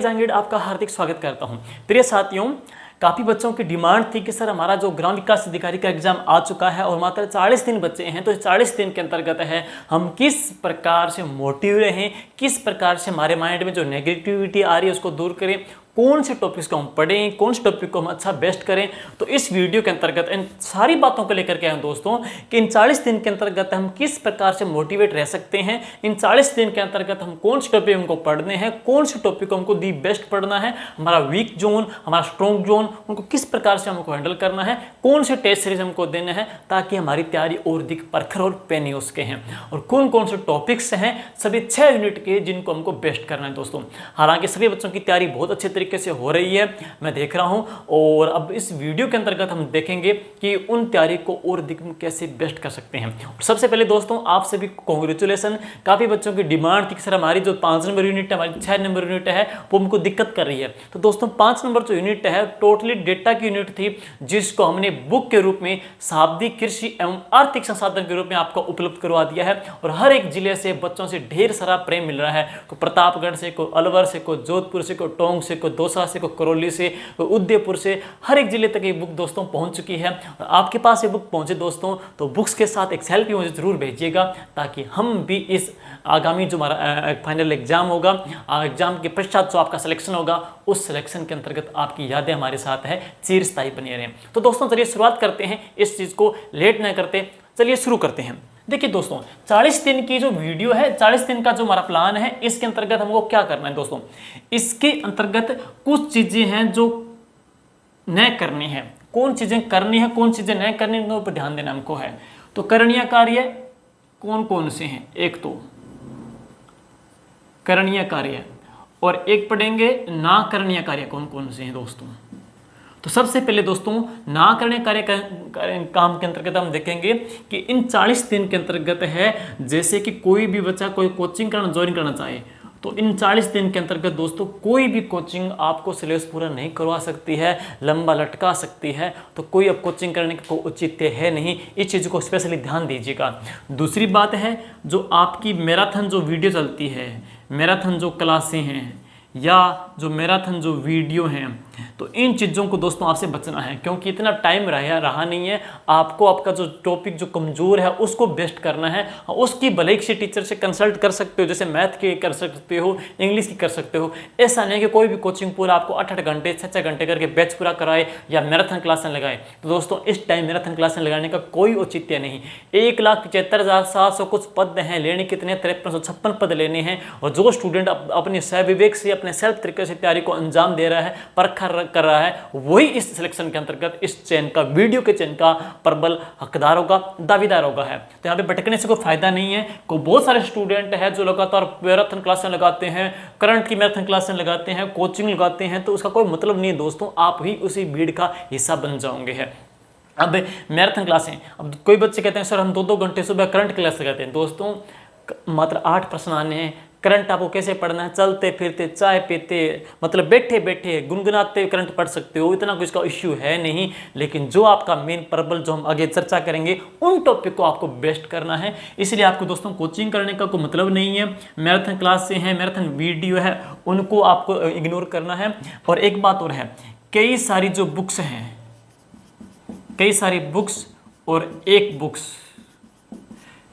जांगीड़ आपका हार्दिक स्वागत करता हूं। प्रिय साथियों, काफ़ी बच्चों की डिमांड थी कि सर हमारा जो ग्राम विकास अधिकारी का एग्जाम आ चुका है और मात्र 40 दिन बचे हैं, तो 40 दिन के अंतर्गत है हम किस प्रकार से मोटिव रहें, किस प्रकार से हमारे माइंड में जो नेगेटिविटी आ रही है उसको दूर करें, कौन से टॉपिक्स को हम पढ़ें, कौन से टॉपिक को हम अच्छा बेस्ट करें। तो इस वीडियो के अंतर्गत इन सारी बातों को लेकर के आए दोस्तों कि इन 40 दिन के अंतर्गत हम किस प्रकार से मोटिवेट रह सकते हैं, इन 40 दिन के अंतर्गत हम कौन से टॉपिक हमको पढ़ने हैं, कौन से टॉपिक को हमको दी बेस्ट पढ़ना है, हमारा वीक जोन, हमारा स्ट्रॉन्ग जोन, उनको किस प्रकार से हमको हैंडल करना है, कौन से टेस्ट सीरीज हमको देने हैं ताकि हमारी तैयारी और अधिक प्रखर और पेनी हो सके हैं, और कौन कौन से टॉपिक्स हैं सभी 6 यूनिट के जिनको हमको बेस्ट करना है दोस्तों। हालांकि सभी बच्चों की तैयारी बहुत अच्छे तरीके से हो रही है, मैं देख रहा हूं, और अब इस वीडियो के अंतर्गत हम देखेंगे कि उन तैयारी को और अधिक कैसे बेस्ट कर सकते हैं। सबसे पहले दोस्तों आप सभी कॉन्ग्रेचुलेसन। काफी बच्चों की डिमांड थी कि सर हमारी जो 5 नंबर यूनिट है, हमारी 6 नंबर यूनिट है, वो हमको दिक्कत कर रही है। तो दोस्तों 5 नंबर जो यूनिट है टोटली डेटा की यूनिट थी, जिसको हमने बुक के रूप में शाब्दिक, कृषि एवं आर्थिक संसाधन के रूप में आपको उपलब्ध करवा दिया है। और हर एक जिले से बच्चों से ढेर सारा प्रेम मिल रहा है, को प्रतापगढ़ से, को अलवर से, को जोधपुर से, को टोंक से, को दौसा से, को करौली से, उदयपुर से, हर एक जिले तक ये बुक दोस्तों पहुंच चुकी है। और आपके पास ये बुक पहुंचे दोस्तों तो बुक्स के साथ एक सेल्फी मुझे जरूर भेजिएगा, ताकि हम भी इस आगामी जो हमारा फाइनल एग्जाम होगा, एग्जाम के पश्चात जो आपका सिलेक्शन होगा, उस सिलेक्शन के अंतर्गत आपकी यादें हमारे साथ है चिरस्थायी बनी रहें। तो दोस्तों चलिए शुरुआत करते हैं, इस चीज को लेट न करते चलिए शुरू करते हैं। देखिए दोस्तों 40 दिन की जो वीडियो है, 40 दिन का जो हमारा प्लान है, इसके अंतर्गत हमको क्या करना है दोस्तों। इसके अंतर्गत कुछ चीजें हैं जो न करनी है, कौन चीजें करनी है, कौन चीजें न करनी है, उन पर ध्यान देना हमको है। तो करणीय कार्य कौन कौन से हैं, एक तो करणीय कार्य, और एक पढ़ेंगे ना करणीय कार्य कौन कौन से हैं दोस्तों। तो सबसे पहले दोस्तों ना करने कार्य काम के अंतर्गत हम देखेंगे कि इन 40 दिन के अंतर्गत है, जैसे कि कोई भी बच्चा कोई कोचिंग करना ज्वाइन करना चाहे, तो इन 40 दिन के अंतर्गत दोस्तों कोई भी कोचिंग आपको सिलेबस पूरा नहीं करवा सकती है, लंबा लटका सकती है। तो कोई अब कोचिंग करने का कोई औचित्य है नहीं, इस चीज़ को स्पेशली ध्यान दीजिएगा। दूसरी बात है, जो आपकी मैराथन जो वीडियो चलती है, मैराथन जो क्लासें हैं या जो मैराथन जो वीडियो हैं, तो इन चीज़ों को दोस्तों आपसे बचना है, क्योंकि इतना टाइम रहा नहीं है। आपको आपका जो टॉपिक जो कमज़ोर है उसको बेस्ट करना है। उसकी भले किसी टीचर से कंसल्ट कर सकते हो, जैसे मैथ की कर सकते हो, इंग्लिश की कर सकते हो। ऐसा नहीं कि कोई भी कोचिंग पूरा आपको 8-8 घंटे 6-6 घंटे करके बैच पूरा कराए या मैराथन क्लासें लगाए। तो दोस्तों इस टाइम मैराथन क्लासें लगाने का कोई औचित्य नहीं। 1,75,700 कुछ पद हैं, लेने कितने 5356 पद लेने हैं, और जो स्टूडेंट अपने सहविवेक से अपने सेल्फ तरीके से तैयारी को अंजाम दे रहा है, परखर कर रहा है, वही इस सिलेक्शन के अंतर्गत इस चयन का, वीडियो के चयन का प्रबल हकदार होगा, दावेदार होगा है। तो यहाँ पे भटकने से कोई फायदा नहीं है। को बहुत सारे स्टूडेंट हैं जो लगातार मैराथन क्लासें लगाते हैं, करंट की मैराथन क्लासें लगाते हैं, कोचिंग लगाते हैं, तो उसका कोई मतलब नहीं है दोस्तों, आप ही उसी भीड़ का हिस्सा बन जाओगे है। अब मैराथन क्लासें, अब कोई बच्चे कहते हैं सर हम 2-2 घंटे सुबह करंट क्लास लगाते हैं। दोस्तों मात्र 8 प्रश्न आने हैं। करंट आपको कैसे पढ़ना है, चलते फिरते, चाय पीते, मतलब बैठे बैठे गुनगुनाते करंट पढ़ सकते हो, इतना कुछ इसका इश्यू है नहीं। लेकिन जो आपका मेन प्रबल जो हम आगे चर्चा करेंगे, उन टॉपिक को आपको बेस्ट करना है। इसलिए आपको दोस्तों कोचिंग करने का कोई मतलब नहीं है। मैराथन क्लास से हैं, मैराथन वीडियो है, उनको आपको इग्नोर करना है। और एक बात और है, कई सारी जो बुक्स हैं, कई सारी बुक्स और एक बुक्स,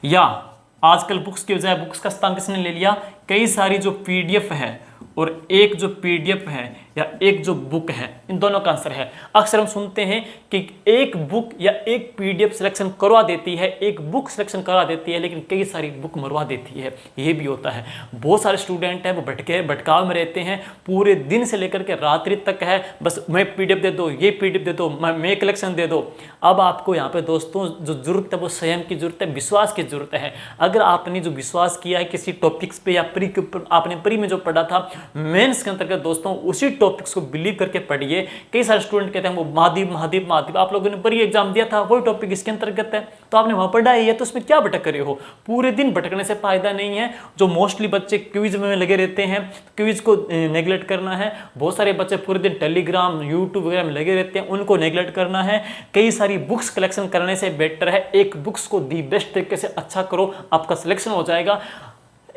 या आजकल बुक्स की बजाय बुक्स का स्थान किसने ले लिया, कई सारी जो पीडीएफ है और एक जो पीडीएफ है या एक जो बुक है, इन दोनों का आंसर है। अक्सर हम सुनते हैं कि एक बुक या एक पीडीएफ सिलेक्शन करवा देती है, एक बुक सिलेक्शन करवा देती है, लेकिन कई सारी बुक मरवा देती है। ये भी होता है। बहुत सारे स्टूडेंट हैं वो भटकाव में रहते हैं, पूरे दिन से लेकर के रात्रि तक है, बस मैं पीडीएफ दे दो, ये पीडीएफ दे दो, मैं कलेक्शन दे दो। अब आपको यहाँ पे दोस्तों जो जरूरत है वो संयम की जरूरत है, विश्वास की जरूरत है। अगर आपने जो विश्वास किया है किसी टॉपिक्स पे या प्री के ऊपर, आपने प्री में जो पढ़ा था, मेंस के अंतर्गत दोस्तों उसी टॉपिक्स को बिलीव करके पढ़िए। कई सारे स्टूडेंट कहते हैं वो महादीप, आप लोगों ने प्री एग्जाम दिया था, वही टॉपिक इसके अंतर्गत है, तो आपने वहां पढ़ा ही है, तो उसमें क्या भटक रहे हो। पूरे दिन भटकने से फायदा नहीं है। जो मोस्टली बच्चे क्विज में लगे रहते हैं, क्विज को नेग्लेक्ट करना है। बहुत सारे बच्चे पूरे दिन टेलीग्राम, यूट्यूब वगैरह में लगे रहते हैं, उनको नेग्लेक्ट करना है। कई सारी बुक्स कलेक्शन करने से बेटर है एक बुक्स को दी बेस्ट तरीके से अच्छा करो, आपका सिलेक्शन हो जाएगा।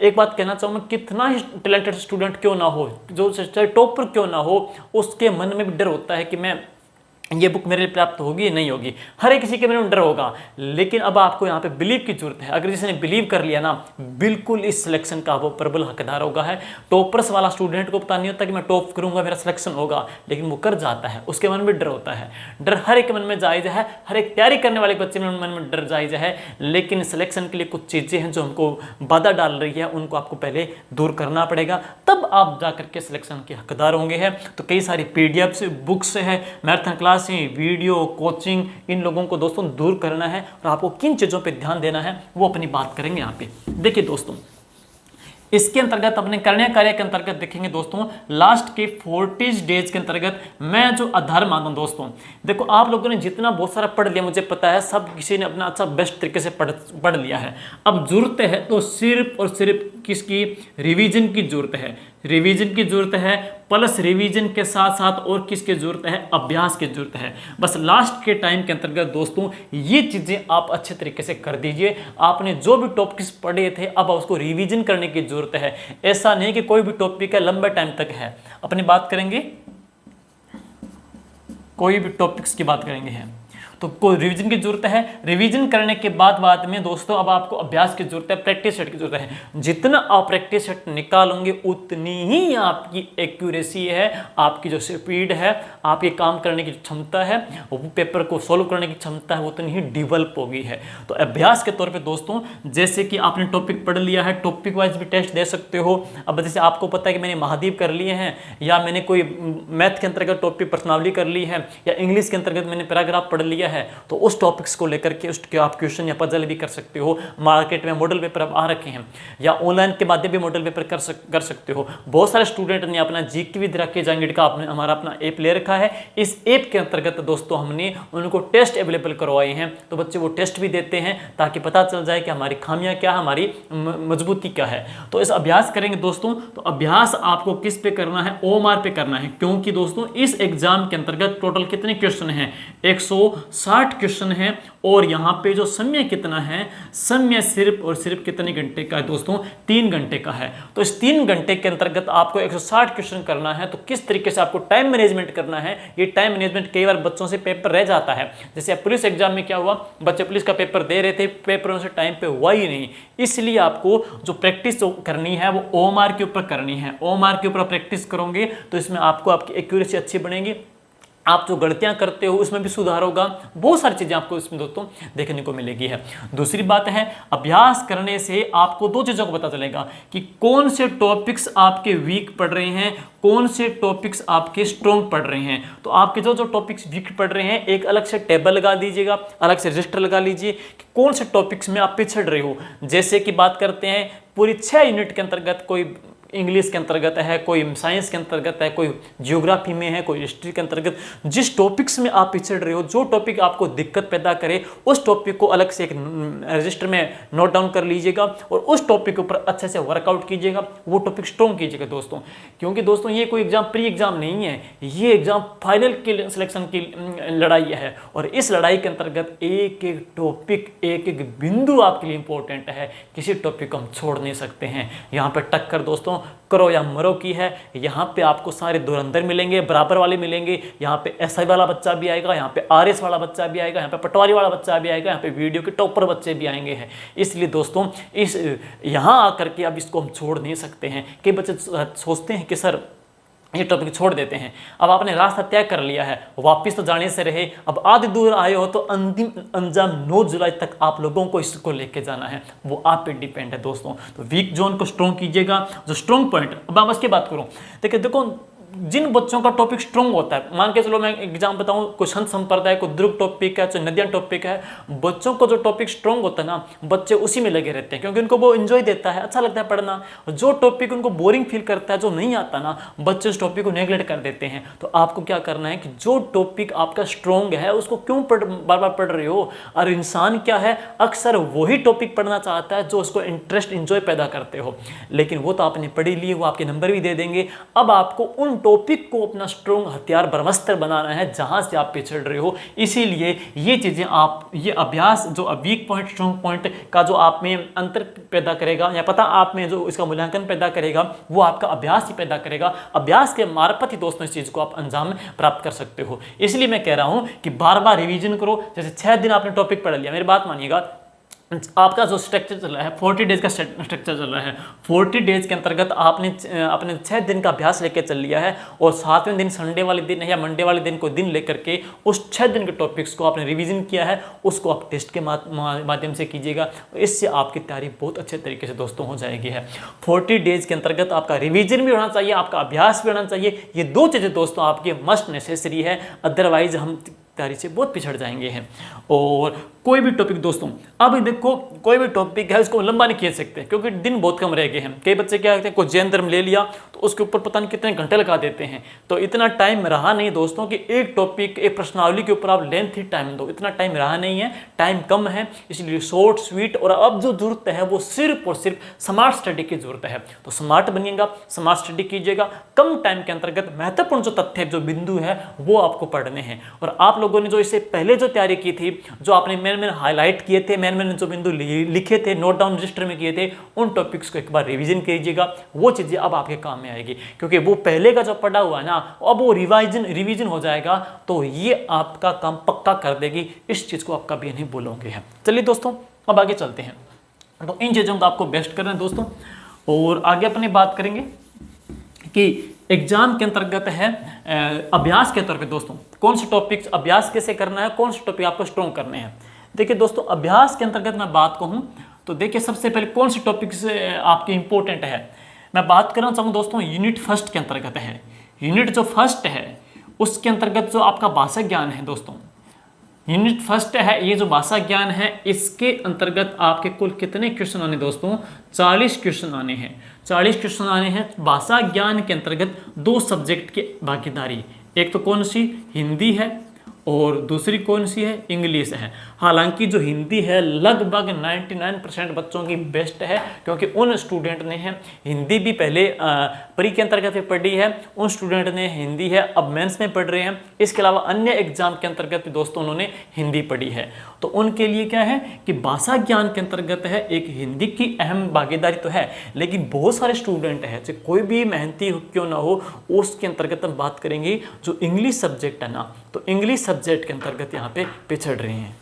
एक बात कहना चाहूँ मैं, कितना ही टैलेंटेड स्टूडेंट क्यों ना हो, जो चाहे टॉपर क्यों ना हो, उसके मन में भी डर होता है कि मैं ये बुक मेरे लिए प्राप्त होगी या नहीं होगी। हर एक किसी के मन में डर होगा, लेकिन अब आपको यहाँ पे बिलीव की जरूरत है। अगर जिसने बिलीव कर लिया ना, बिल्कुल इस सिलेक्शन का वो प्रबल हकदार होगा है। टॉपर्स वाला स्टूडेंट को पता नहीं होता कि मैं टॉप करूंगा, मेरा सिलेक्शन होगा, लेकिन वो कर जाता है, उसके मन में डर होता है। डर हर एक मन में जायज है, हर एक तैयारी करने वाले बच्चे में मन में डर जायज है, लेकिन सिलेक्शन के लिए कुछ चीज़ें हैं जो हमको बाधा डाल रही है, उनको आपको पहले दूर करना पड़ेगा, तब आप जाकर के सिलेक्शन के हकदार होंगे हैं। तो कई सारी पीडीएफ्स, बुक्स है, मैराथन क्लास, वीडियो, कोचिंग, इन लोगों को दोस्तों दूर करना है और आपको किन चीज़ों पे ध्यान देना है वो अपनी बात करेंगे यहाँ पे। देखिए दोस्तों, इसके अंतर्गत अपने करने कार्य के अंतर्गत देखेंगे दोस्तों, लास्ट के 40 डेज के अंतर्गत मैं जो आधार मानता हूं दोस्तों, देखो आप लोगों ने जितना बहुत सारा पढ़ लिया, मुझे पता है सब किसी ने अपना अच्छा बेस्ट तरीके से पढ़ लिया है। अब जरूरत है तो सिर्फ और सिर्फ किसकी, रिवीजन की जरूरत है, रिवीजन की जरूरत है, प्लस रिवीजन के साथ साथ और किसकी जरूरत है, अभ्यास की जरूरत है। बस लास्ट के टाइम के अंतर्गत दोस्तों ये चीजें आप अच्छे तरीके से कर दीजिए। आपने जो भी टॉपिक्स पढ़े थे अब उसको रिवीजन करने की जरूरत है। ऐसा नहीं कि कोई भी टॉपिक है लंबे टाइम तक है, अपनी बात करेंगे, कोई भी टॉपिक्स की बात करेंगे हैं तो कोई रिवीजन की जरूरत है। रिवीजन करने के बाद में दोस्तों अब आपको अभ्यास की जरूरत है, प्रैक्टिस सेट की जरूरत है। जितना आप प्रैक्टिस सेट निकालोगे उतनी ही आपकी एक्यूरेसी है, आपकी जो स्पीड है, आपके काम करने की क्षमता है, वो पेपर को सॉल्व करने की क्षमता है, उतनी ही डेवलप होगी है। तो अभ्यास के तौर पर दोस्तों, जैसे कि आपने टॉपिक पढ़ लिया है, टॉपिक वाइज भी टेस्ट दे सकते हो। अब जैसे आपको पता है कि मैंने महाद्वीप कर लिए हैं, या मैंने कोई मैथ के अंतर्गत टॉपिक प्रश्नावली कर ली है, या इंग्लिश के अंतर्गत मैंने पैराग्राफ पढ़ लिया है, तो उस टॉपिक्स को लेकर के उसके आप क्वेश्चन या पजल भी कर सकते हो। मार्केट में मॉडल पेपर अब आ रखे हैं, या ऑनलाइन के माध्यम भी मॉडल पेपर कर सकते हो। बहुत सारे स्टूडेंट ने अपना जीके विद राकेश जांगिड़ का हमारा अपना ऐप ले रखा है। इस ऐप के अंतर्गत दोस्तों हमने उनको टेस्ट अवेलेबल करवाए हैं, तो बच्चे वो टेस्ट भी देते हैं ताकि पता चल जाए कि हमारी खामियां क्या है, हमारी मजबूती क्या है। तो इस अभ्यास करेंगे दोस्तों, तो अभ्यास आपको किस पे करना है, ओएमआर पे करना है, क्योंकि दोस्तों इस एग्जाम के अंतर्गत टोटल कितने क्वेश्चन हैं, 160 क्वेश्चन है। और यहाँ पे जो समय कितना है, समय सिर्फ और सिर्फ कितने घंटे का है दोस्तों, 3 घंटे का है। तो इस 3 घंटे के अंतर्गत आपको 160 क्वेश्चन करना है। तो किस तरीके से आपको टाइम मैनेजमेंट करना है, ये टाइम मैनेजमेंट कई बार बच्चों से पेपर रह जाता है। जैसे पुलिस एग्जाम में क्या हुआ, बच्चे पुलिस का पेपर दे रहे थे, पेपर उनसे टाइम पे हुआ ही नहीं। इसलिए आपको जो प्रैक्टिस करनी है वो ओएमआर के ऊपर करनी है। ओएमआर के ऊपर प्रैक्टिस करोगे तो इसमें आपको आपकी एक्यूरेसी अच्छी बनेगी, आप जो गलतियां करते हो उसमें भी सुधार होगा, बहुत सारी चीजें आपको इसमें दोस्तों देखने को मिलेगी है। दूसरी बात है, अभ्यास करने से आपको 2 चीजों को पता चलेगा कि कौन से टॉपिक्स आपके वीक पढ़ रहे हैं, कौन से टॉपिक्स आपके स्ट्रॉन्ग पढ़ रहे हैं। तो आपके जो टॉपिक्स वीक पढ़ रहे हैं, एक अलग से टेबल लगा दीजिएगा, अलग से रजिस्टर लगा लीजिए कि कौन से टॉपिक्स में आप पिछड़ रहे हो। जैसे कि बात करते हैं पूरी 6 यूनिट के अंतर्गत, कोई इंग्लिश के अंतर्गत है, कोई साइंस के अंतर्गत है, कोई ज्योग्राफी में है, कोई हिस्ट्री के अंतर्गत, जिस टॉपिक्स में आप पिछड़ रहे हो, जो टॉपिक आपको दिक्कत पैदा करे, उस टॉपिक को अलग से एक रजिस्टर में नोट डाउन कर लीजिएगा और उस टॉपिक के ऊपर अच्छे से वर्कआउट कीजिएगा, वो टॉपिक स्ट्रॉन्ग कीजिएगा दोस्तों। क्योंकि दोस्तों ये कोई एग्जाम प्री एग्जाम नहीं है, ये एग्जाम फाइनल के सिलेक्शन की लड़ाई है। और इस लड़ाई के अंतर्गत एक एक टॉपिक, एक एक बिंदु आपके लिए इंपॉर्टेंट है, किसी टॉपिक को हम छोड़ नहीं सकते हैं। यहाँ पर टक्कर दोस्तों करो या मरो की है। यहाँ पे आपको सारे धुरंधर मिलेंगे, बराबर वाले मिलेंगे। यहाँ पे एसआई वाला बच्चा भी आएगा, यहाँ पे आरएस वाला बच्चा भी आएगा, यहाँ पे पटवारी वाला बच्चा भी आएगा, यहाँ पे वीडियो के टॉपर बच्चे भी आएंगे हैं। इसलिए दोस्तों इस यहाँ आकर के अब इसको हम छोड़ नहीं सकते हैं। कई बच्चे सोचते हैं कि सर ये टॉपिक छोड़ देते हैं। अब आपने रास्ता तय कर लिया है, वापस तो जाने से रहे, अब आधे दूर आए हो तो अंतिम अंजाम 9 जुलाई तक आप लोगों को इसको लेके जाना है, वो आप पे डिपेंड है दोस्तों। तो वीक जोन को स्ट्रॉन्ग कीजिएगा, जो स्ट्रॉन्ग पॉइंट। अब मैं उसकी बात करूँ, देखो जिन बच्चों का टॉपिक स्ट्रॉन्ग होता है, मान के चलो मैं एग्जाम बताऊं, कोई संत संप्रदाय, कोई द्रुग टॉपिक है, चाहे नदियां टॉपिक है, बच्चों को जो टॉपिक स्ट्रॉन्ग होता है ना, बच्चे उसी में लगे रहते हैं क्योंकि उनको वो एंजॉय देता है, अच्छा लगता है पढ़ना। जो टॉपिक उनको बोरिंग फील करता है, जो नहीं आता ना, बच्चे उस टॉपिक को नेग्लेक्ट कर देते हैं। तो आपको क्या करना है कि जो टॉपिक आपका स्ट्रॉन्ग है उसको क्यों बार बार पढ़ रहे हो। और इंसान क्या है, अक्सर वही टॉपिक पढ़ना चाहता है जो उसको इंटरेस्ट, इंजॉय पैदा करते हो। लेकिन वो तो आपने पढ़ी ली, वो आपके नंबर भी दे देंगे। अब आपको उन टॉपिक को अपना स्ट्रॉन्ग हथियार ब्रह्मास्त्र बनाना है जहां से आप पिछड़ रहे हो। इसीलिए ये चीजें आप, ये अभ्यास जो वीक पॉइंट स्ट्रॉन्ग पॉइंट का जो आप में अंतर पैदा करेगा, या पता आप में जो इसका मूल्यांकन पैदा करेगा, वो आपका अभ्यास ही पैदा करेगा। अभ्यास के मार्फत ही दोस्तों इस चीज को आप अंजाम प्राप्त कर सकते हो। इसलिए मैं कह रहा हूं कि बार बार रिवीजन करो। जैसे 6 दिन आपने टॉपिक पढ़ लिया, मेरी बात मानिएगा, आपका जो स्ट्रक्चर चल रहा है 40 डेज का स्ट्रक्चर चल रहा है, 40 डेज के अंतर्गत आपने अपने 6 दिन का अभ्यास लेकर चल लिया है, और 7वें दिन संडे वाले दिन या मंडे वाले दिन को दिन लेकर के उस 6 दिन के टॉपिक्स को आपने रिवीजन किया है, उसको आप टेस्ट के माध्यम से कीजिएगा। इससे आपकी तैयारी बहुत अच्छे तरीके से दोस्तों हो जाएगी है। 40 डेज के अंतर्गत आपका रिवीजन भी होना चाहिए, आपका अभ्यास भी होना चाहिए। ये 2 चीज़ें दोस्तों आपकी मस्ट नेसेसरी है, अदरवाइज हम तैयारी से बहुत पिछड़ जाएंगे हैं। और कोई भी टॉपिक दोस्तों, अब देखो कोई भी टॉपिक है उसको लंबा नहीं खींच सकते क्योंकि दिन बहुत कम रह गए हैं। कई बच्चे क्या करते हैं, कोई जैन धर्म ले लिया तो उसके ऊपर पता नहीं कितने घंटे लगा देते हैं। तो इतना टाइम रहा नहीं दोस्तों कि एक टॉपिक, एक प्रश्नावली के ऊपर आप लेंथी टाइम दो, इतना टाइम रहा नहीं है, टाइम कम है। इसलिए शॉर्ट स्वीट, और अब जो जरूरत है वो सिर्फ और सिर्फ स्मार्ट स्टडी की जरूरत है। तो स्मार्ट बनिएगा, स्मार्ट स्टडी कीजिएगा। कम टाइम के अंतर्गत महत्वपूर्ण जो तथ्य, जो बिंदु है वो आपको पढ़ने हैं। और आप लोगों ने जो इससे पहले जो तैयारी की थी, जो आपने मेन हाईलाइट किए थे, मेन जो बिंदु लिखे थे, नोट डाउन रजिस्टर में किए थे, उन टॉपिक्स को एक बार रिवीजन कीजिएगा। वो चीजें अब आपके काम में आएगी, क्योंकि वो पहले का जो पढ़ा हुआ है ना, अब वो रिवीजन हो जाएगा, तो ये आपका काम पक्का कर देगी। इस चीज को आप कभी नहीं भूलोगे। चलिए दोस्तों, अब आगे चलते हैं। तो इन चीजों को आपको बेस्ट करना है दोस्तों, और आगे अपनी बात करेंगे कि एग्जाम के अंतर्गत है अभ्यास के तौर पे दोस्तों कौन से टॉपिक्स अभ्यास कैसे करना है, कौन से टॉपिक आपको स्ट्रॉन्ग करने हैं। देखिए दोस्तों, अभ्यास के अंतर्गत मैं बात कहूँ तो देखिए सबसे पहले कौन से टॉपिक्स आपके इंपॉर्टेंट है। मैं बात करना चाहूँ दोस्तों, यूनिट फर्स्ट के अंतर्गत है। यूनिट जो फर्स्ट है उसके अंतर्गत जो आपका भाषा ज्ञान है दोस्तों, यूनिट फर्स्ट है, ये जो भाषा ज्ञान है, इसके अंतर्गत आपके कुल कितने क्वेश्चन आने दोस्तों, 40 क्वेश्चन आने हैं। 40 क्वेश्चन आने हैं। भाषा ज्ञान के अंतर्गत 2 सब्जेक्ट की भागीदारी, एक तो कौन सी, हिंदी है, और दूसरी कौन सी है, इंग्लिश है। हालांकि जो हिंदी है लगभग 99% बच्चों की बेस्ट है, क्योंकि उन स्टूडेंट ने है हिंदी भी पहले प्री के अंतर्गत में पढ़ी है, उन स्टूडेंट ने हिंदी है अब मेंस में पढ़ रहे हैं। इसके अलावा अन्य एग्जाम के अंतर्गत भी दोस्तों उन्होंने हिंदी पढ़ी है। तो उनके लिए क्या है कि भाषा ज्ञान के अंतर्गत है, एक हिंदी की अहम भागीदारी तो है, लेकिन बहुत सारे स्टूडेंट है, चाहे कोई भी मेहनती क्यों ना हो, उसके अंतर्गत हम बात करेंगे जो इंग्लिश सब्जेक्ट है ना, तो इंग्लिश सब्जेक्ट के अंतर्गत यहाँ पे पिछड़ रहे हैं।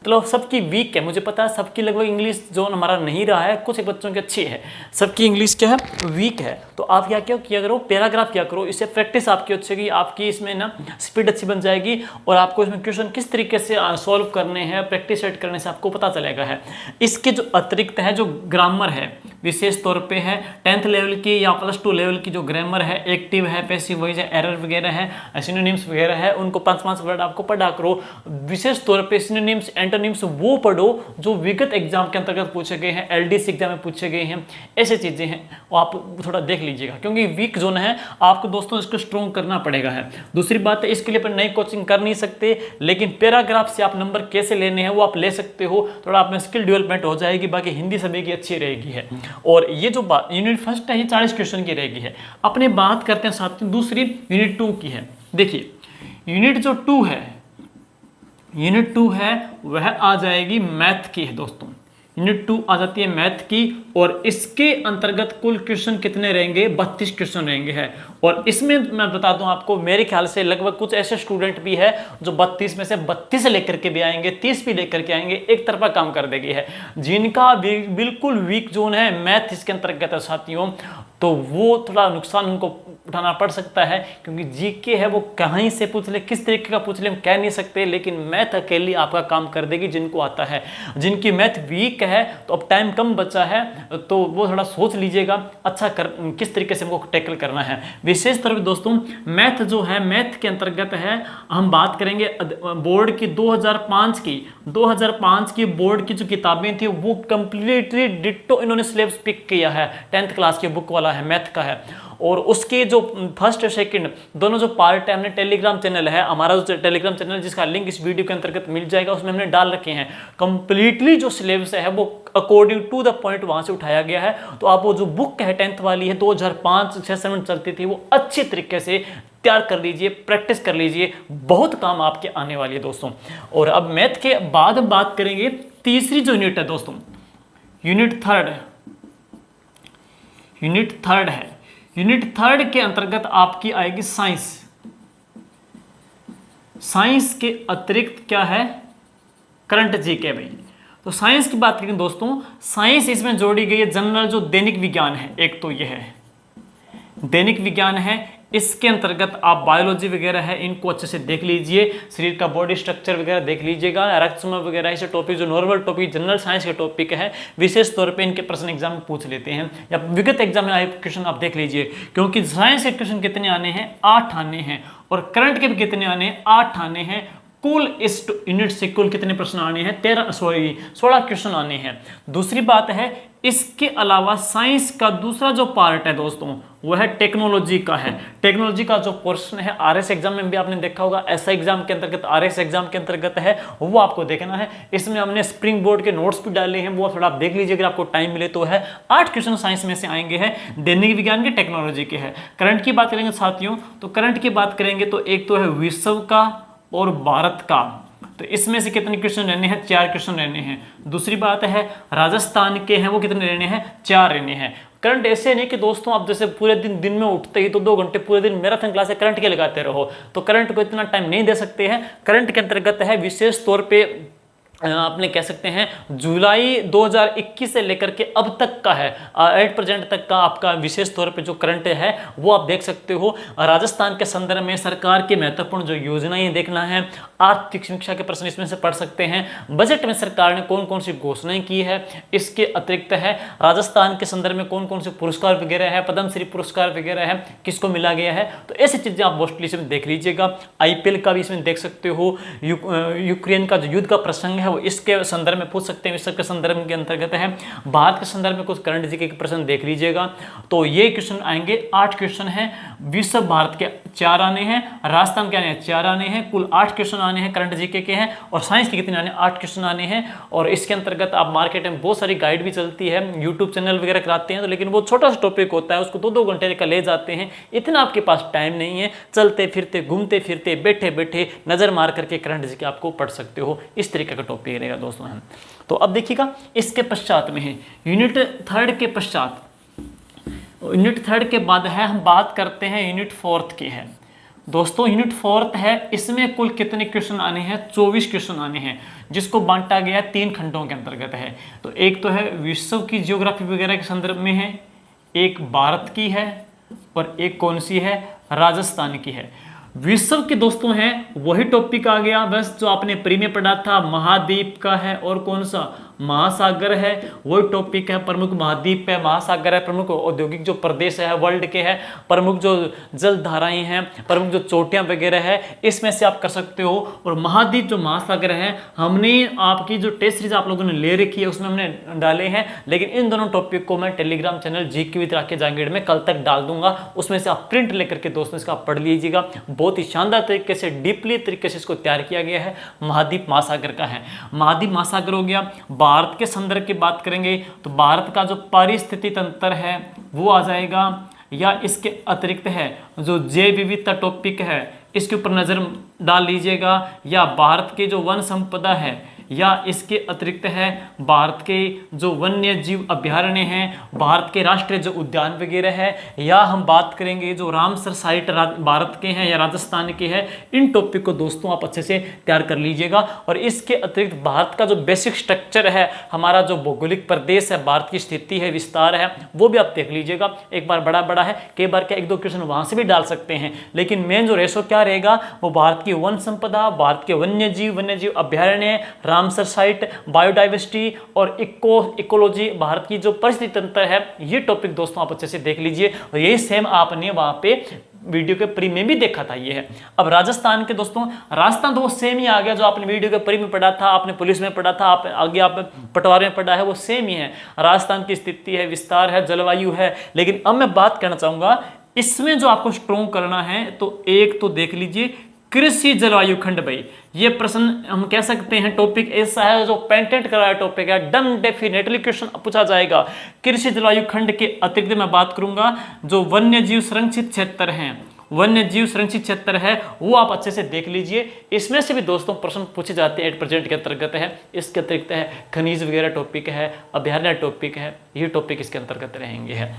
मतलब सबकी वीक है, मुझे पता है सबकी लगभग इंग्लिश जोन हमारा नहीं रहा है, कुछ बच्चों की अच्छी है, सबकी इंग्लिश क्या है, वीक है। तो आप क्या किया करो, पैराग्राफ क्या करो, इससे प्रैक्टिस आपकी अच्छी होगी, आपकी इसमें ना स्पीड अच्छी बन जाएगी, और आपको इसमें क्वेश्चन किस तरीके से सॉल्व करने हैं, प्रैक्टिस सेट करने से आपको पता चलेगा है। इसके जो अतिरिक्त है, जो ग्रामर है विशेष तौर पे है 10th लेवल की या +2 लेवल की जो ग्रामर है, एक्टिव है, पैसिव वॉइस है, एरर वगैरह है, सिनोनिम्स वगैरह है, उनको 5-5 वर्ड आपको पढ़ा करो। विशेष तौर पे सिनोनिम्स, एंटोनिम्स वो पढ़ो जो विगत एग्जाम के अंतर्गत पूछे गए हैं, LDC एग्जाम में पूछे गए हैं, ऐसे चीजें हैं वो आप थोड़ा देख लीजिएगा, क्योंकि वीक जोन है, आपको दोस्तों इसको स्ट्रॉन्ग करना पड़ेगा है। दूसरी बात है, इसके लिए पर नई कोचिंग कर नहीं सकते, लेकिन पैराग्राफ से आप नंबर कैसे लेने हैं वो आप ले सकते हो, थोड़ा आप में स्किल डेवलपमेंट हो जाएगी। बाकी हिंदी सभी की अच्छी रहेगी है। और ये जो यूनिट फर्स्ट है ये 40 क्वेश्चन की रहेगी है। अपने बात करते हैं साथ में दूसरी यूनिट 2 की है। देखिए यूनिट जो 2 है, यूनिट 2 है वह आ जाएगी मैथ की है दोस्तों। यूनिट 2 आ जाती है मैथ की, और इसके अंतर्गत कुल क्वेश्चन कितने रहेंगे, 32 क्वेश्चन रहेंगे है। और इसमें मैं बता दूं आपको, मेरे ख्याल से लगभग कुछ ऐसे स्टूडेंट भी है जो 32 में से 32 लेकर के भी आएंगे, 30 भी लेकर के आएंगे, एक तरफा काम कर देगी है। जिनका बिल्कुल वीक जोन है मैथ इसके अंतर्गत है साथियों, तो वो थोड़ा नुकसान उनको उठाना पड़ सकता है, क्योंकि जीके है वो कहीं से पूछ ले, किस तरीके का पूछ ले हम कह नहीं सकते, लेकिन मैथ अकेली आपका काम कर देगी जिनको आता है। जिनकी मैथ वीक है तो अब टाइम कम बचा है, तो वो थोड़ा सोच लीजिएगा अच्छा किस तरीके से हमको टैकल करना है। विशेष तौर पर दोस्तों मैथ जो है, मैथ के अंतर्गत है हम बात करेंगे बोर्ड की 2005 की बोर्ड की जो किताबें थी वो कंप्लीटली डिट्टो इन्होंने सिलेबस पिक किया है, 10th क्लास की बुक वाला वाला है, मैथ का है। और उसके जो फर्स्ट और सेकंड दोनों जो पार्ट है, हमने टेलीग्राम चैनल है हमारा, जो टेलीग्राम चैनल जिसका लिंक इस वीडियो के अंतर्गत मिल जाएगा, उसमें हमने डाल रखे हैं। कंप्लीटली जो सिलेबस है वो अकॉर्डिंग टू द पॉइंट वहां से उठाया गया है। तो आप वो जो बुक है 10th वाली है 2005 6 7 चलती थी, वो अच्छे तरीके से तैयार कर लीजिए, प्रैक्टिस कर लीजिए, बहुत काम आपके आने वाली है दोस्तों। और अब मैथ के बाद हम बात करेंगे तीसरी जो यूनिट है दोस्तों, यूनिट थर्ड है। यूनिट थर्ड के अंतर्गत आपकी आएगी साइंस। साइंस के अतिरिक्त क्या है, करंट जीके भाई। तो साइंस की बात करें दोस्तों, साइंस इसमें जोड़ी गई है जनरल जो दैनिक विज्ञान है, एक तो यह है दैनिक विज्ञान है, इसके अंतर्गत आप बायोलॉजी वगैरह है इनको अच्छे से देख लीजिए, शरीर का बॉडी स्ट्रक्चर वगैरह देख लीजिएगा, रक्तसमूह वगैरह ऐसे टॉपिक जो नॉर्मल टॉपिक जनरल साइंस के टॉपिक है, विशेष तौर पे इनके प्रश्न एग्जाम में पूछ लेते हैं या विगत एग्जाम में आए क्वेश्चन आप देख लीजिए। क्योंकि साइंस के क्वेश्चन कितने आने हैं, 8 आने हैं, और करंट के भी कितने आने हैं, 8 आने हैं। कुल इस यूनिट से कुल कितने प्रश्न आने हैं, 16 क्वेश्चन आने हैं। दूसरी बात है, इसके अलावा साइंस का दूसरा जो पार्ट है दोस्तों वो है टेक्नोलॉजी का है। टेक्नोलॉजी का जो पोर्शन है आरएस एग्जाम में भी आपने देखा होगा, ऐसा एग्जाम के अंतर्गत आरएस एग्जाम के अंतर्गत है, वो आपको देखना है। इसमें हमने स्प्रिंग बोर्ड के नोट्स भी डाले हैं, वो थोड़ा आप देख लीजिए अगर आपको टाइम मिले तो है। 8 क्वेश्चन साइंस में से आएंगे हैं, दैनिक विज्ञान के, टेक्नोलॉजी के है। करंट की बात करेंगे साथियों, तो करंट की बात करेंगे तो एक तो है विश्व का और भारत का, तो इसमें से कितने क्वेश्चन रहने हैं, 4 क्वेश्चन रहने हैं। दूसरी बात है राजस्थान के हैं, वो कितने रहने हैं, 4 रहने हैं। करंट ऐसे नहीं कि दोस्तों आप जैसे पूरे दिन में उठते ही तो 2 घंटे पूरे दिन मैराथन क्लास करंट के लगाते रहो, तो करंट को इतना टाइम नहीं दे सकते हैं। करंट के अंतर्गत है विशेष तौर पे आपने कह सकते हैं जुलाई 2021 से लेकर के अब तक का है, एट प्रेजेंट तक का आपका विशेष तौर पे जो करंट है वो आप देख सकते हो। राजस्थान के संदर्भ में सरकार की महत्वपूर्ण जो योजनाएं देखना है, आर्थिक समीक्षा के प्रश्न इसमें से पढ़ सकते हैं, बजट में सरकार ने कौन कौन सी घोषणाएं की है, इसके अतिरिक्त है राजस्थान के संदर्भ में कौन कौन से पुरस्कार वगैरह है, पद्मश्री पुरस्कार वगैरह है किसको मिला गया है, तो ऐसी चीजें आप मोस्टली इसमें देख लीजिएगा। IPL का भी इसमें देख सकते हो, यूक्रेन का जो युद्ध का प्रसंग है वो इसके संदर्भ में पूछ सकते हैं, विश्व के संदर्भ के अंतर्गत है। भारत के संदर्भ में कुछ करंट जीके के प्रश्न देख लीजिएगा। तो ये क्वेश्चन आएंगे, 8 क्वेश्चन हैं, विश्व भारत के 4 आने हैं, राजस्थान के आने हैं 4 आने हैं, कुल 8 क्वेश्चन आने हैं करंट जीके के हैं। और साइंस के कितने आने, 8 क्वेश्चन आने हैं। और इसके अंतर्गत आप मार्केट में बहुत सारी गाइड भी चलती है, यूट्यूब चैनल वगैरह कराते हैं, तो लेकिन वो छोटा सा टॉपिक होता है, उसको 2-2 घंटे का ले जाते हैं, इतना आपके पास टाइम नहीं है। चलते फिरते घूमते फिरते बैठे बैठे नजर मार करके करंट जीके आपको पढ़ सकते हो, इस तरीके का टॉपिक रहेगा दोस्तों। तो अब देखिएगा इसके पश्चात में है यूनिट थर्ड के पश्चात, यूनिट थर्ड के बाद है हम बात करते हैं यूनिट फोर्थ की है दोस्तों। यूनिट फोर्थ है, इसमें कुल कितने क्वेश्चन आने हैं, 24 क्वेश्चन आने हैं, जिसको बांटा गया 3 खंडों के अंतर्गत है। तो एक तो है विश्व की जियोग्राफी वगैरह के संदर्भ में है, एक भारत की है, और एक कौन सी है, राजस्थान की है। विश्व के दोस्तों हैं वही टॉपिक आ गया बस जो आपने प्री में पढ़ा था, महाद्वीप का है, और कौन सा, महासागर है, वही टॉपिक है। प्रमुख महाद्वीप है, महासागर है, प्रमुख औद्योगिक जो प्रदेश है वर्ल्ड के है, प्रमुख जो जल धाराएं हैं, प्रमुख जो चोटियां वगैरह है, इसमें से आप कर सकते हो। और महाद्वीप जो महासागर है, हमने आपकी जो टेस्ट सीरीज आप लोगों ने ले रखी है उसमें हमने डाले हैं, लेकिन इन दोनों टॉपिक को मैं Telegram channel GK with Rakesh Jangid में कल तक डाल दूंगा, उसमें से आप प्रिंट लेकर के दोस्तों इसका पढ़ लीजिएगा। बहुत ही शानदार तरीके से डीपली तरीके से इसको तैयार किया गया है। महाद्वीप महासागर का है, महाद्वीप महासागर हो गया। भारत के संदर्भ की बात करेंगे तो भारत का जो पारिस्थितिक तंत्र है वो आ जाएगा, या इसके अतिरिक्त है जो जैव विविधता टॉपिक है इसके ऊपर नजर डाल लीजिएगा, या भारत के जो वन संपदा है, या इसके अतिरिक्त है भारत के जो वन्य जीव अभ्यारण्य हैं, भारत के राष्ट्रीय जो उद्यान वगैरह है, या हम बात करेंगे जो रामसर साइट भारत के हैं या राजस्थान के हैं। इन टॉपिक को दोस्तों आप अच्छे से तैयार कर लीजिएगा। और इसके अतिरिक्त भारत का जो बेसिक स्ट्रक्चर है, हमारा जो भौगोलिक प्रदेश है, भारत की स्थिति है, विस्तार है, वो भी आप देख लीजिएगा। एक बार बड़ा है, कई बार क्या 1-2 क्वेश्चन वहां से भी डाल सकते हैं, लेकिन मेन जो रेशो क्या रहेगा वो भारत की वन संपदा, भारत के वन्य जीव अभ्यारण्य, रामसर साइट, बायोडाइवर्सिटी और इकोलॉजी, भारत की जो परिस्थिति तंत्र है, ये टॉपिक दोस्तों आप अच्छे से देख लीजिए। और यही सेम आपने वहां पे वीडियो के प्री में भी देखा था ये है। अब राजस्थान के दोस्तों, राजस्थान तो वो सेम ही आ गया जो आपने वीडियो के प्री में पढ़ा था, आपने पुलिस में पढ़ा था, आप आगे आप पटवारी में पढ़ा है, वो सेम ही है। राजस्थान की स्थिति है, विस्तार है, जलवायु है। लेकिन अब मैं बात करना चाहूंगा इसमें जो आपको स्ट्रॉन्ग करना है, तो एक तो देख लीजिए कृषि जलवायु खंड। भाई ये प्रश्न हम कह सकते हैं टॉपिक ऐसा है जो पेटेंट कराया टॉपिक है, डन डेफिनेटली क्वेश्चन पूछा जाएगा। कृषि जलवायु खंड के अतिरिक्त मैं बात करूंगा जो वन्य जीव संरक्षित क्षेत्र हैं, वन्य जीव संरक्षित क्षेत्र है, वो आप अच्छे से देख लीजिए। इसमें से भी दोस्तों प्रश्न पूछे जाते हैं, एट प्रेजेंट के अंतर्गत है। इसके अतिरिक्त है खनिज वगैरह टॉपिक है, अभ्यारण्य टॉपिक है, ये टॉपिक इसके अंतर्गत रहेंगे है।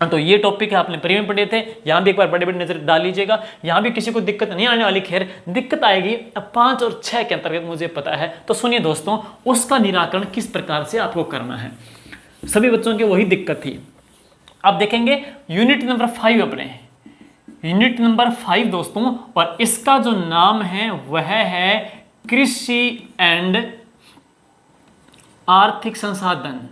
तो ये टॉपिक है आपने प्री में पढ़े थे, यहाँ भी एक बार बड़े बड़े नजर डाल लीजिएगा। यहाँ भी किसी को दिक्कत नहीं आने वाली, खैर दिक्कत आएगी अब 5 और 6 के अंतर्गत मुझे पता है। तो सुनिए दोस्तों, उसका निराकरण किस प्रकार से आपको करना है। सभी बच्चों की वही दिक्कत थी। अब देखेंगे यूनिट नंबर 5 अपने, यूनिट नंबर 5 दोस्तों, और इसका जो नाम है वह है कृषि एंड आर्थिक संसाधन।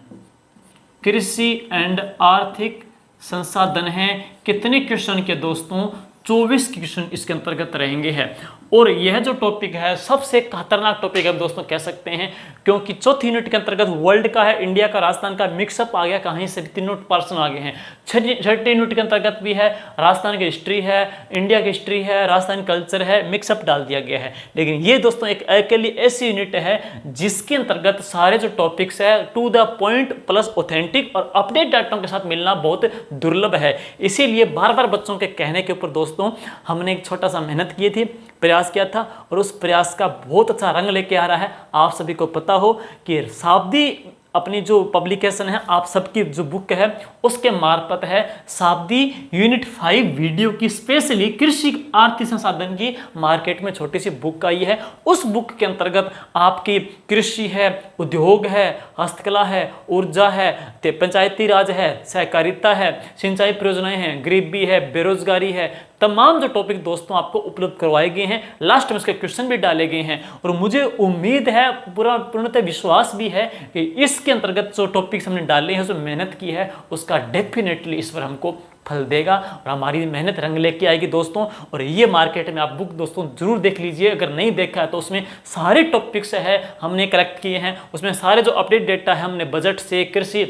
कृषि एंड आर्थिक संसाधन है। कितने क्वेश्चन के दोस्तों? 24 क्वेश्चन इसके अंतर्गत रहेंगे है। और यह जो टॉपिक है सबसे खतरनाक टॉपिक है दोस्तों कह सकते हैं, क्योंकि चौथी यूनिट के अंतर्गत वर्ल्ड का है, इंडिया का, राजस्थान का मिक्सअप आ गया, कहीं से भी तीनों पर्सन आ गए हैं। छठी यूनिट के अंतर्गत भी है, राजस्थान की हिस्ट्री है, इंडिया की हिस्ट्री है, राजस्थान कल्चर है, मिक्सअप डाल दिया गया है। लेकिन ये दोस्तों एक अकेली ऐसी यूनिट है जिसके अंतर्गत सारे जो टॉपिक्स है to the point plus authentic और अपडेट डाटों के साथ मिलना बहुत दुर्लभ है। इसीलिए बार बार बच्चों के कहने के ऊपर दोस्तों हमने एक छोटा सा मेहनत की थी, प्रयास किया था, और उस प्रयास का बहुत अच्छा रंग लेके आ रहा है। आप सभी को पता हो कि शाब्दी अपनी जो पब्लिकेशन है, आप सबकी जो बुक है उसके मार्फत है शाब्दी यूनिट 5 वीडियो की स्पेशली कृषि आर्थिक संसाधन की मार्केट में छोटी सी बुक आई है। उस बुक के अंतर्गत आपकी कृषि है, उद्योग है, हस्तकला है, ऊर्जा है, पंचायती राज है, सहकारिता है, सिंचाई परियोजनाएं हैं, गरीबी है, बेरोजगारी है, तमाम जो टॉपिक दोस्तों आपको उपलब्ध करवाए गए हैं। लास्ट में इसके क्वेश्चन भी डाले गए हैं, और मुझे उम्मीद है, पूर्णतः विश्वास भी है कि इसके अंतर्गत जो टॉपिक्स हमने डाले हैं, जो मेहनत की है, उसका डेफिनेटली इस पर हमको फल देगा और हमारी मेहनत रंग लेके आएगी दोस्तों। और ये मार्केट में आप बुक दोस्तों जरूर देख लीजिए, अगर नहीं देखा है तो उसमें सारे टॉपिक्स है हमने कलेक्ट किए हैं, उसमें सारे जो अपडेट डेटा है हमने बजट से, कृषि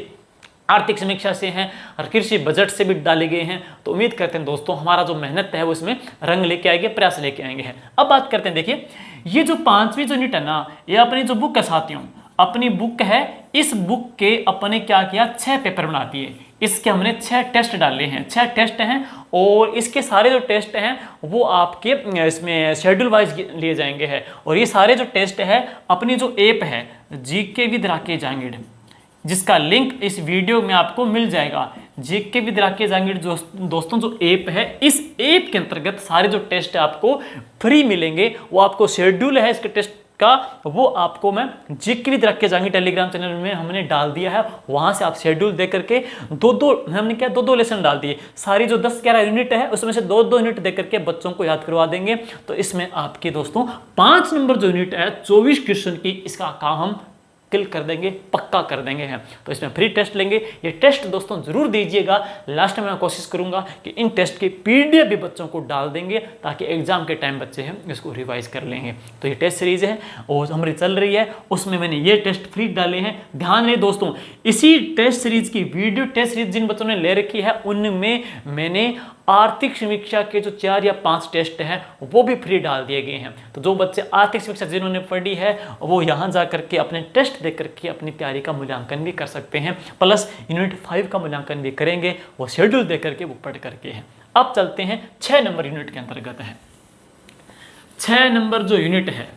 आर्थिक समीक्षा से हैं और कृषि बजट से भी डाले गए हैं। तो उम्मीद करते हैं दोस्तों हमारा जो मेहनत है वो इसमें रंग लेके आएंगे, प्रयास लेके आएंगे हैं। अब बात करते हैं, देखिए ये जो 5वीं जो यूनिट है ना, ये अपनी जो बुक है साथियों, अपनी बुक है, इस बुक के अपने क्या किया, 6 पेपर बना दिए। इसके हमने 6 टेस्ट डाले हैं, 6 टेस्ट हैं, और इसके सारे जो टेस्ट हैं वो आपके इसमें शेड्यूल वाइज लिए जाएंगे हैं। और ये सारे जो टेस्ट है अपनी जो ऐप है जीके विद राकेश जांगिड़, जिसका लिंक इस वीडियो में आपको मिल जाएगा। जीके विद राकेश जांगिड़ दोस्तों जो ऐप है, इस ऐप के अंतर्गत सारे जो टेस्ट है आपको फ्री मिलेंगे। वो आपको शेड्यूल है इसके टेस्ट का, वो आपको मैं GK with Rakesh Jangid Telegram channel में हमने डाल दिया है। वहां से आप शेड्यूल दे करके हमने क्या 2-2 लेसन डाल दिए। सारी जो 10-11 यूनिट है उसमें से 2-2 यूनिट दे करके बच्चों को याद करवा देंगे। तो इसमें आपके दोस्तों 5 नंबर जो यूनिट है 24 क्वेश्चन की, इसका काम हम किल कर देंगे, पक्का कर देंगे हैं। तो इसमें फ्री टेस्ट लेंगे। ये टेस्ट दोस्तों जरूर दीजिएगा। लास्ट में मैं कोशिश करूंगा कि इन टेस्ट की पीडीएफ भी बच्चों को डाल देंगे, ताकि एग्जाम के टाइम बच्चे हैं इसको रिवाइज कर लेंगे। तो ये टेस्ट सीरीज है और हमारी चल रही है, उसमें मैंने ये टेस्ट फ्री डाले हैं। ध्यान रहे दोस्तों, इसी टेस्ट सीरीज की वीडियो टेस्ट सीरीज जिन बच्चों ने ले रखी है उनमें मैंने आर्थिक समीक्षा के जो 4 या 5 टेस्ट हैं वो भी फ्री डाल दिए गए हैं। तो जो बच्चे आर्थिक समीक्षा जिन्होंने पढ़ी है वो यहाँ जा करके अपने टेस्ट दे करके अपनी तैयारी का मूल्यांकन भी कर सकते हैं, प्लस यूनिट 5 का मूल्यांकन भी करेंगे, वो शेड्यूल दे करके वो पढ़ करके हैं। अब चलते हैं 6 नंबर यूनिट के अंतर्गत है। 6 नंबर जो यूनिट है,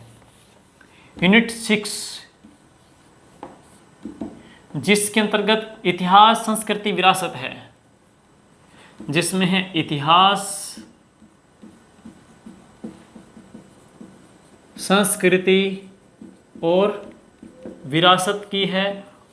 यूनिट 6, जिसके अंतर्गत इतिहास, संस्कृति, विरासत है, जिसमें है इतिहास, संस्कृति और विरासत की है।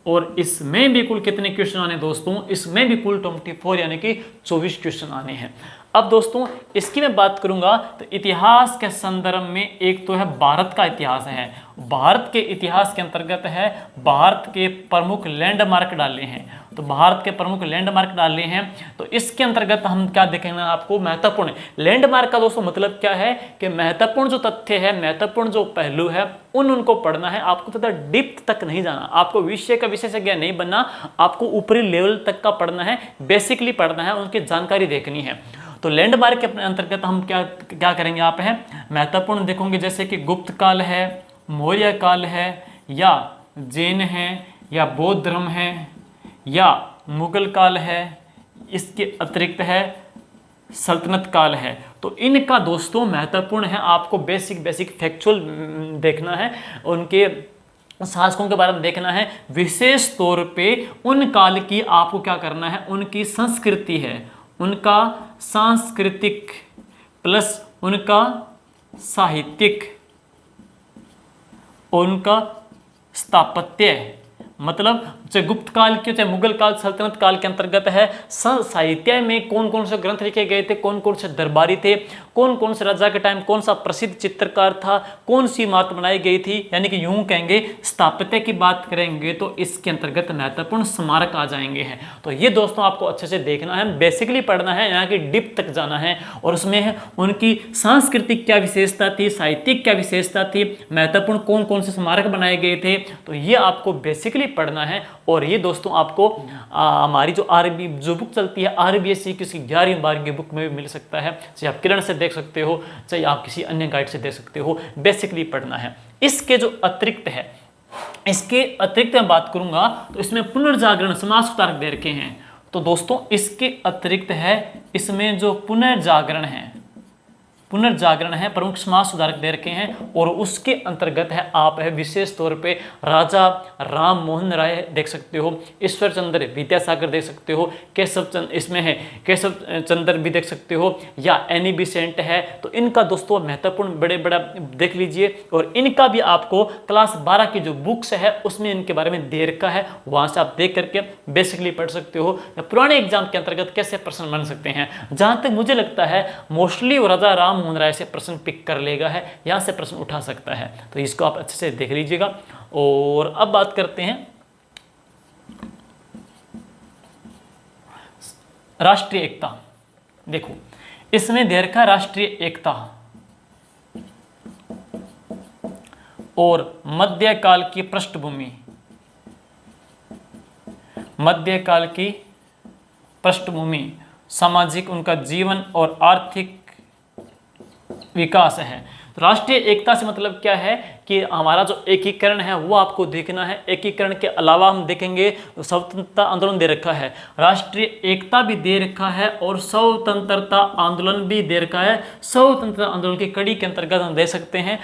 और इसमें भी कुल कितने क्वेश्चन आने दोस्तों? इसमें भी कुल 24 यानी कि 24 क्वेश्चन आने हैं। अब दोस्तों इसकी मैं बात करूंगा तो इतिहास के संदर्भ में एक तो है भारत का इतिहास है। भारत के इतिहास के अंतर्गत है भारत के प्रमुख लैंडमार्क डाले हैं। तो भारत के प्रमुख लैंडमार्क डाले हैं। तो इसके अंतर्गत हम क्या देखेंगे आपको, महत्वपूर्ण लैंडमार्क का दोस्तों मतलब क्या है कि महत्वपूर्ण जो तथ्य है, महत्वपूर्ण जो पहलू है, उनको पढ़ना है। आपको ज़्यादा डीप तक नहीं जाना, आपको विषय का विशेषज्ञ नहीं बनना, आपको ऊपरी लेवल तक का पढ़ना है, बेसिकली पढ़ना है, उनकी जानकारी देखनी है। तो लैंडमार्क के अंतर्गत हम क्या क्या करेंगे, आप हैं महत्वपूर्ण देखोगे, जैसे कि गुप्त काल है, मौर्य काल है, या जैन है, या बौद्ध धर्म है, या मुगल काल है, इसके अतिरिक्त है सल्तनत काल है। तो इनका दोस्तों महत्वपूर्ण है, आपको बेसिक फैक्चुअल देखना है, उनके शासकों के बारे में देखना है। विशेष तौर पे उन काल की आपको क्या करना है, उनकी संस्कृति है, उनका सांस्कृतिक प्लस उनका साहित्यिक, उनका स्थापत्य, मतलब चाहे गुप्त काल के चाहे मुगल काल सल्तनत काल के अंतर्गत है। साहित्य में कौन कौन से ग्रंथ लिखे गए थे, कौन कौन से दरबारी थे, कौन कौन से राजा के टाइम कौन सा प्रसिद्ध चित्रकार था, कौन सी इमारत बनाई गई थी, यानी कि यूं कहेंगे स्थापत्य की बात करेंगे तो इसके अंतर्गत महत्वपूर्ण स्मारक आ जाएंगे हैं। तो ये दोस्तों आपको अच्छे से देखना है, बेसिकली पढ़ना है, यहाँ की डिप तक जाना है, और उसमें है उनकी सांस्कृतिक क्या विशेषता थी, साहित्यिक क्या विशेषता थी, महत्वपूर्ण कौन कौन से स्मारक बनाए गए थे। तो ये आपको बेसिकली पढ़ना है। और ये दोस्तों आपको हमारी जो आरबी जो बुक चलती है RBSC की, उसकी 11वीं 12वीं बुक में भी मिल सकता है, चाहे आप किरण से देख सकते हो, चाहे आप किसी अन्य गाइड से देख सकते हो, बेसिकली पढ़ना है। इसके जो अतिरिक्त है, इसके अतिरिक्त मैं बात करूंगा तो इसमें पुनर्जागरण समाज सुधारक दे रखे हैं। तो दोस्तों इसके अतिरिक्त है, इसमें जो पुनर्जागरण है, प्रमुख समाज सुधारक दे रखे हैं, और उसके अंतर्गत है आप है विशेष तौर पे राजा राम मोहन राय देख सकते हो, ईश्वर चंद्र विद्यासागर देख सकते हो, केशव चंद्र इसमें है, केशव चंद्र भी देख सकते हो, या एनी बेसेंट है। तो इनका दोस्तों महत्वपूर्ण बड़े बड़ा देख लीजिए, और इनका भी आपको क्लास 12 की जो बुक्स है उसमें इनके बारे में दे रखा है, वहां से आप देख करके बेसिकली पढ़ सकते हो। पुराने एग्जाम के अंतर्गत कैसे प्रश्न बन सकते हैं, जहां तक मुझे लगता है मोस्टली राजा राम मोहन राय से प्रश्न पिक कर लेगा है, यहां से प्रश्न उठा सकता है। तो इसको आप अच्छे से देख लीजिएगा। और अब बात करते हैं राष्ट्रीय एकता। देखो इसमें दे रखा राष्ट्रीय एकता और मध्यकाल की पृष्ठभूमि, मध्यकाल की पृष्ठभूमि, सामाजिक उनका जीवन और आर्थिक विकास है। तो राष्ट्रीय एकता से मतलब क्या है कि हमारा जो एकीकरण है वो आपको देखना है। एकीकरण के अलावा हम देखेंगे तो स्वतंत्रता आंदोलन दे रखा है, राष्ट्रीय एकता भी दे रखा है, और स्वतंत्रता आंदोलन भी दे रखा है। स्वतंत्रता आंदोलन की कड़ी के अंतर्गत हम दे सकते हैं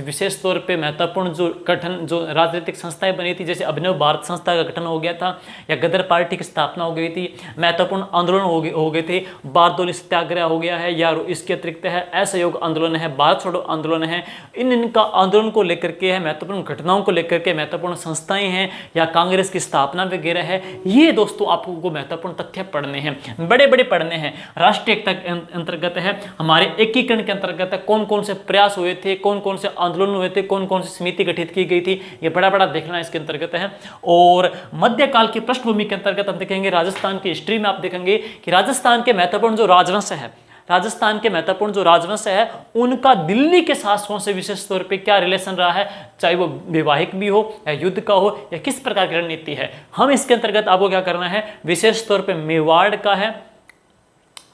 विशेष तौर पे महत्वपूर्ण जो गठन जो राजनीतिक संस्थाएं बनी थी, जैसे अभिनव भारत संस्था का गठन हो गया था, या गदर पार्टी की स्थापना हो गई थी, महत्वपूर्ण आंदोलन हो गए थे, बारदोली सत्याग्रह हो गया है, या इसके अतिरिक्त है असहयोग आंदोलन है, भारत छोड़ो आंदोलन है। इनका आंदोलन को लेकर के है, महत्वपूर्ण घटनाओं को लेकर के महत्वपूर्ण संस्थाएं हैं, या कांग्रेस की स्थापना वगैरह है। ये दोस्तों आपको महत्वपूर्ण तथ्य पढ़ने हैं, बड़े बड़े पढ़ने हैं। राष्ट्रीय एकता के अंतर्गत है, हमारे एकीकरण के अंतर्गत है, कौन कौन से प्रयास हुए थे, कौन कौन से आंदोलन हुए थे, कौन कौन सी समिति गठित की गई थी, ये बड़ा बड़ा देखना इसके अंतर्गत है। और मध्यकाल की पृष्ठभूमि के अंतर्गत हम देखेंगे राजस्थान की हिस्ट्री में, आप देखेंगे कि राजस्थान के महत्वपूर्ण जो राजवंश है, राजस्थान के महत्वपूर्ण जो राजवंश है, उनका दिल्ली के शासकों से विशेष तौर पे क्या रिलेशन रहा है, चाहे वो वैवाहिक भी हो या युद्ध का हो, या किस प्रकार की रणनीति है। हम इसके अंतर्गत आपको क्या करना है, विशेष तौर पे मेवाड़ का है,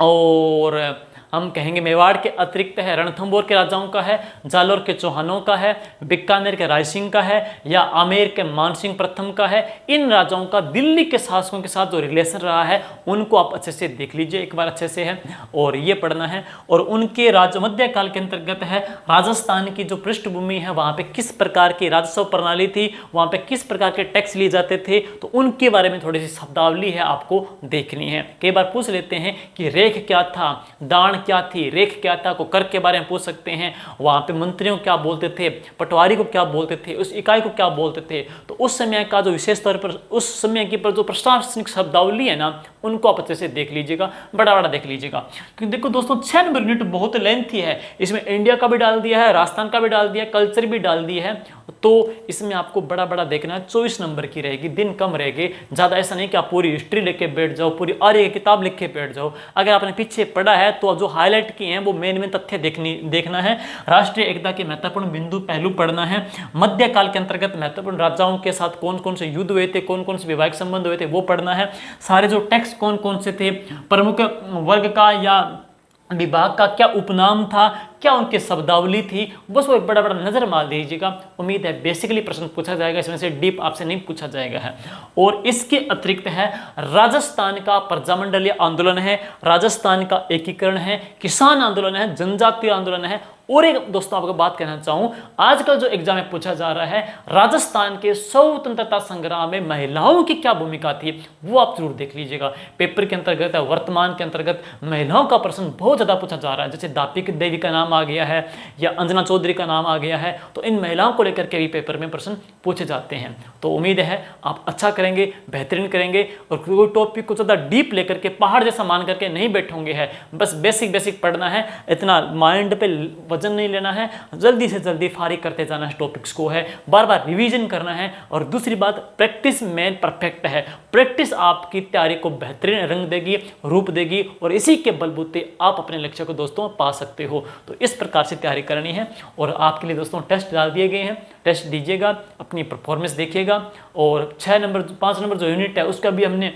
और हम कहेंगे मेवाड़ के अतिरिक्त है रणथंभौर के राजाओं का है, जालोर के चौहानों का है, बीकानेर के राय सिंह का है, या आमेर के मानसिंह प्रथम का है। इन राजाओं का दिल्ली के शासकों के साथ जो रिलेशन रहा है उनको आप अच्छे से देख लीजिए एक बार अच्छे से है, और ये पढ़ना है। और उनके मध्यकाल के अंतर्गत है राजस्थान की जो पृष्ठभूमि है, वहाँ पे किस प्रकार की राजस्व प्रणाली थी, वहाँ पे किस प्रकार के टैक्स लिए जाते थे, तो उनके बारे में थोड़ी सी शब्दावली है आपको देखनी है। कई बार पूछ लेते हैं कि रेख क्या था, दान क्या थी, रेख क्या था, को कर के बारे में पूछ सकते हैं, वहाँ पे मंत्रियों को क्या बोलते थे, पटवारी को क्या बोलते थे, उस इकाई को क्या बोलते थे। तो उस समय का जो विशेष तौर पर उस समय की पर जो प्रशासनिक शब्दावली है ना, उनको आप अच्छे से देख लीजिएगा, बड़ा बड़ा देख लीजिएगा। क्योंकि देखो दोस्तों 6 नंबर यूनिट बहुत लेंथी है, इसमें इंडिया का भी डाल दिया है, राजस्थान का भी डाल दिया है, कल्चर भी डाल दिया है, तो इसमें आपको बड़ा बड़ा देखना है। 24 नंबर की रहेगी, दिन कम रहेगी, ज़्यादा ऐसा नहीं कि आप पूरी हिस्ट्री लेके बैठ जाओ, पूरी आर्य की किताब लिख के बैठ जाओ। अगर आपने पीछे पढ़ा है तो जो हाईलाइट किए हैं वो मेन तथ्य देखना है। राष्ट्रीय एकता के महत्वपूर्ण बिंदु पहलू पढ़ना है। मध्यकाल के अंतर्गत महत्वपूर्ण राजाओं के साथ कौन कौन से युद्ध हुए थे, कौन कौन से वैवाहिक संबंध हुए थे, वो पढ़ना है। सारे जो टेक्स्ट कौन कौन से थे, प्रमुख वर्ग का या विभाग का क्या उपनाम था, क्या उनकी शब्दावली थी, बस वो एक बड़ा बड़ा नजर मार दीजिएगा। उम्मीद है बेसिकली प्रश्न पूछा जाएगा, इसमें से डीप आपसे नहीं पूछा जाएगा है। और इसके अतिरिक्त है राजस्थान का प्रजामंडलीय आंदोलन है, राजस्थान का एकीकरण है, किसान आंदोलन है, जनजातीय आंदोलन है। और एक दोस्तों आपको बात कहना चाहूं, आजकल जो एग्जाम में पूछा जा रहा है, राजस्थान के स्वतंत्रता संग्राम में महिलाओं की क्या भूमिका थी, वो आप जरूर देख लीजिएगा। पेपर के अंतर्गत, वर्तमान के अंतर्गत महिलाओं का प्रश्न बहुत ज्यादा पूछा जा रहा है। जैसे दापिक देवी का नाम आ गया है या अंजना चौधरी का नाम आ गया है, तो इन महिलाओं को लेकर के भी पेपर में प्रश्न पूछे जाते हैं। तो उम्मीद है आप अच्छा करेंगे, बेहतरीन करेंगे, और कोई टॉपिक को ज्यादा डीप लेकर के पहाड़ जैसा मान करके नहीं बैठोगे है। बस बेसिक बेसिक पढ़ना है, इतना माइंड पे वजन नहीं लेना है, जल्दी से जल्दी फारिग करते जाना है टॉपिक्स को है, बार बार रिवीजन करना है। और दूसरी बात, प्रैक्टिस में परफेक्ट है। प्रैक्टिस आपकी तैयारी को बेहतरीन रंग देगी, रूप देगी, और इसी के बलबूते आप अपने लक्ष्य को दोस्तों पा सकते हो। तो इस प्रकार से तैयारी करनी है। और आपके लिए दोस्तों टेस्ट डाल दिए गए हैं, टेस्ट दीजिएगा, अपनी परफॉर्मेंस देखिएगा। और 5 नंबर जो यूनिट है उसका भी हमने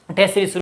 टेस्ट सीरीज